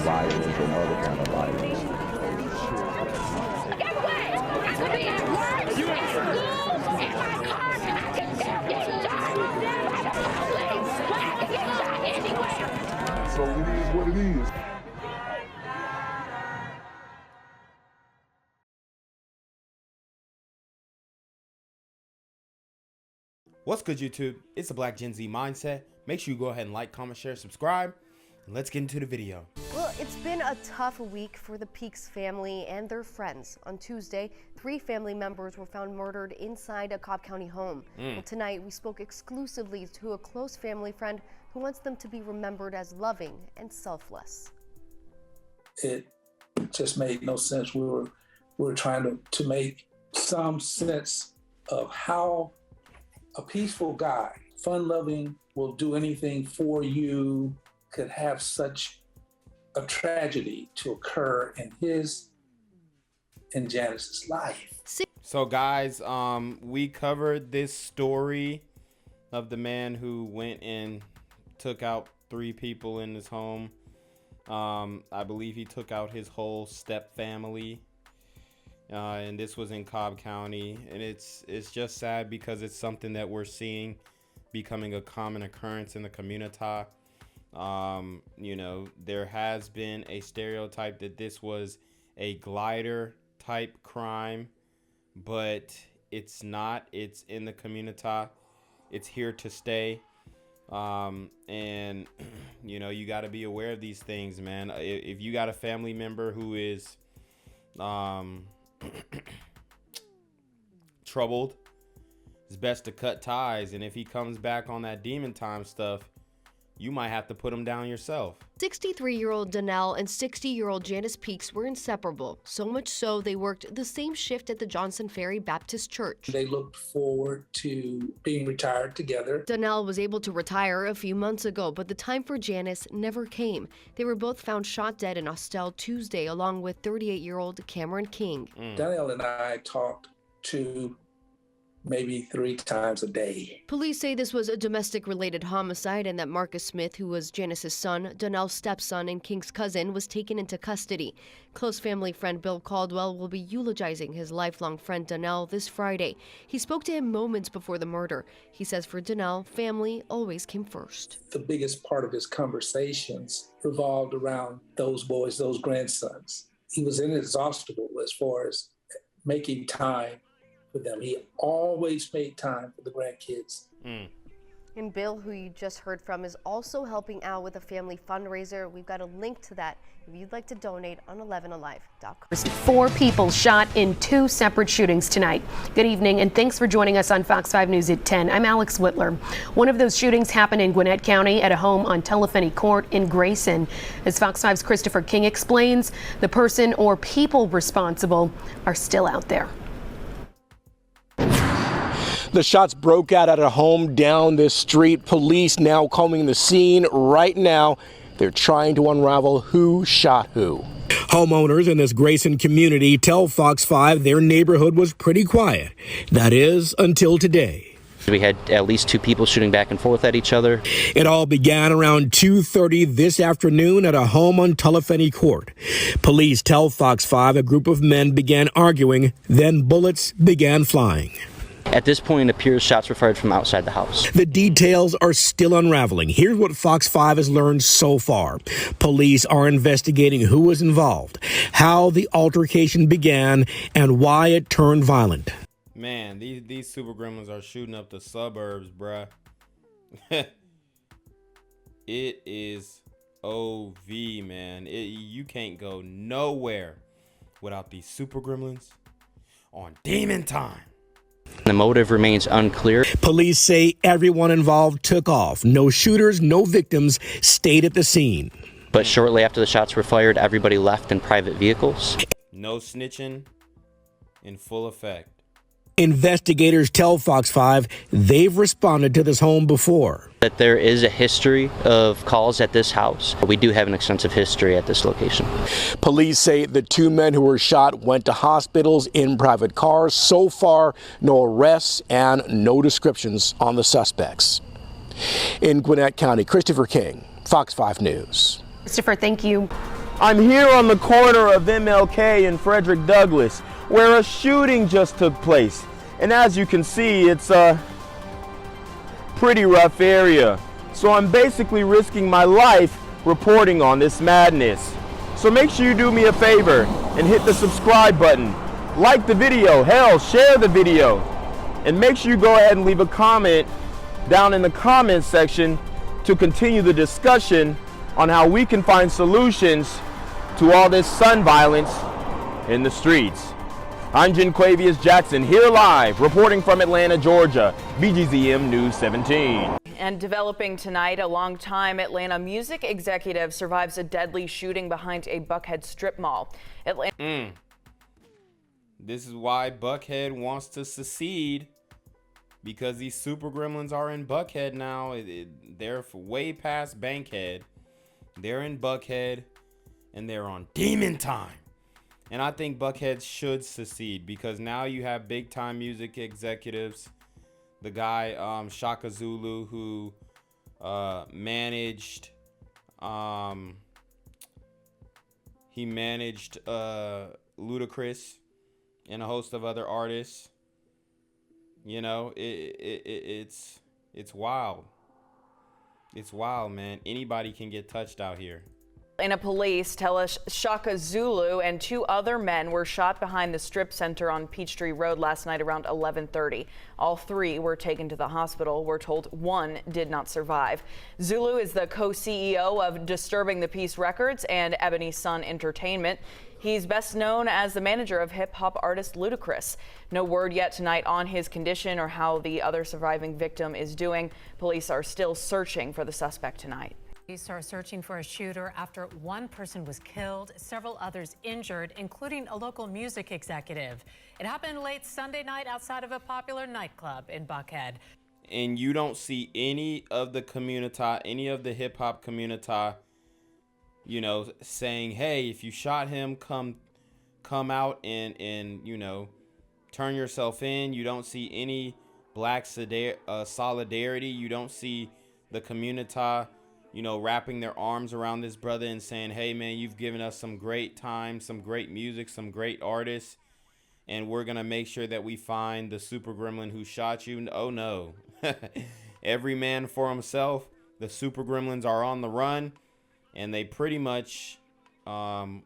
violence and other kind of violence. Get away! I could be at work, at school, in my car, and I can still get shot by the police. But I can get shot anywhere. So it is what it is. What's good, YouTube? It's the Black Gen Z Mindset. Make sure you go ahead and like, comment, share, subscribe, and let's get into the video. Well, it's been a tough week for the Peaks family and their friends. On Tuesday, 3 family members were found murdered inside a Cobb County home. Well, tonight, we spoke exclusively to a close family friend who wants them to be remembered as loving and selfless. It just made no sense. We were trying to make some sense of how a peaceful guy, fun-loving, will do anything for you, could have such a tragedy to occur in his and Janice's life. So guys, we covered this story of the man who went and took out 3 people in his home. I believe he took out his whole step family. And this was in Cobb County, and it's just sad because it's something that we're seeing becoming a common occurrence in the community. You know, there has been a stereotype that this was a glider type crime, but it's not. It's in the community. It's here to stay. And you know, you got to be aware of these things, man. If you got a family member who is troubled, it's best to cut ties. And if he comes back on that demon time stuff, you might have to put him down yourself. 63-year-old Donnell and 60-year-old Janice Peaks were inseparable, so much so they worked the same shift at the Johnson Ferry Baptist Church. They looked forward to being retired together. Donnell was able to retire a few months ago, but the time for Janice never came. They were both found shot dead in Austell Tuesday, along with 38-year-old Cameron King. Donnell and I talked to maybe 3 times a day. Police say this was a domestic-related homicide and that Marcus Smith, who was Janice's son, Donnell's stepson, and King's cousin, was taken into custody. Close family friend Bill Caldwell will be eulogizing his lifelong friend Donnell this Friday. He spoke to him moments before the murder. He says for Donnell, family always came first. The biggest part of his conversations revolved around those boys, those grandsons. He was inexhaustible as far as making time for them. He always made time for the grandkids. And Bill, who you just heard from, is also helping out with a family fundraiser. We've got a link to that if you'd like to donate on 11alive.com. 4 people shot in 2 separate shootings tonight. Good evening, and thanks for joining us on Fox 5 News at 10. I'm Alex Whitler. One of those shootings happened in Gwinnett County at a home on Telephony Court in Grayson. As Fox 5's Christopher King explains, the person or people responsible are still out there. The shots broke out at a home down this street. Police now combing the scene right now. They're trying to unravel who shot who. Homeowners in this Grayson community tell Fox 5 their neighborhood was pretty quiet. That is, until today. We had at least 2 people shooting back and forth at each other. It all began around 2:30 this afternoon at a home on Telephony Court. Police tell Fox 5 a group of men began arguing, then bullets began flying. At this point, it appears shots were fired from outside the house. The details are still unraveling. Here's what Fox 5 has learned so far. Police are investigating who was involved, how the altercation began, and why it turned violent. Man, these super gremlins are shooting up the suburbs, bruh. It is OV, man. You can't go nowhere without these super gremlins on demon time. The motive remains unclear. Police say everyone involved took off. No shooters, no victims stayed at the scene. But shortly after the shots were fired, everybody left in private vehicles. No snitching in full effect. Investigators tell Fox 5 they've responded to this home before. That there is a history of calls at this house. We do have an extensive history at this location. Police say the 2 men who were shot went to hospitals in private cars. So far, no arrests and no descriptions on the suspects. In Gwinnett County, Christopher King, Fox 5 News. Christopher, thank you. I'm here on the corner of MLK and Frederick Douglass, where a shooting just took place. And as you can see, it's a pretty rough area. So I'm basically risking my life reporting on this madness. So make sure you do me a favor and hit the subscribe button. Like the video, hell, share the video. And make sure you go ahead and leave a comment down in the comments section to continue the discussion on how we can find solutions to all this son violence in the streets. I'm Jenquavius Jackson, here live, reporting from Atlanta, Georgia, BGZM News 17. And developing tonight, a longtime Atlanta music executive survives a deadly shooting behind a Buckhead strip mall. This is why Buckhead wants to secede, because these super gremlins are in Buckhead now. They're way past Bankhead. They're in Buckhead, and they're on demon time. And I think Buckhead should secede, because now you have big time music executives. The guy Chaka Zulu, who managed Ludacris and a host of other artists. You know, it's wild. It's wild, man. Anybody can get touched out here. Atlanta police tell us Chaka Zulu and 2 other men were shot behind the strip center on Peachtree Road last night around 11:30. All 3 were taken to the hospital. We're told 1 did not survive. Zulu is the co-CEO of Disturbing the Peace Records and Ebony Sun Entertainment. He's best known as the manager of hip-hop artist Ludacris. No word yet tonight on his condition or how the other surviving victim is doing. Police are still searching for the suspect tonight. Police are searching for a shooter after 1 person was killed, several others injured, including a local music executive. It happened late Sunday night outside of a popular nightclub in Buckhead. And you don't see any of the Communitah, any of the hip hop Communitah, you know, saying, hey, if you shot him, come out and you know, turn yourself in. You don't see any black solidarity. You don't see the Communitah, you know, wrapping their arms around this brother and saying, hey, man, you've given us some great time, some great music, some great artists, and we're going to make sure that we find the super gremlin who shot you. Oh, no. Every man for himself. The super gremlins are on the run, and they pretty much, you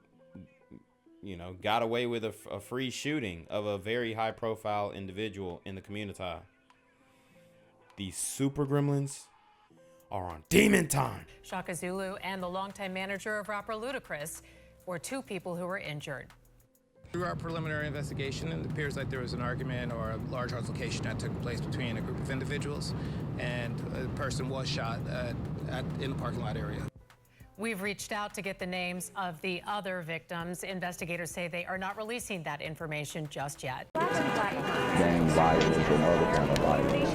know, got away with a free shooting of a very high-profile individual in the Communitah. These super gremlins are on demon time. Chaka Zulu and the longtime manager of rapper Ludacris were 2 people who were injured. Through our preliminary investigation, it appears like there was an argument or a large altercation that took place between a group of individuals, and a person was shot in the parking lot area. We've reached out to get the names of the other victims. Investigators say they are not releasing that information just yet. Gang violence and other kind of violence.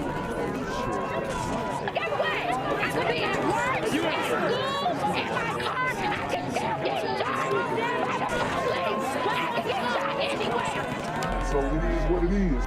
Guess what? I could be at work, at school, in my car, and I can still get shot by the police. But I can get shot anywhere. So it is what it is.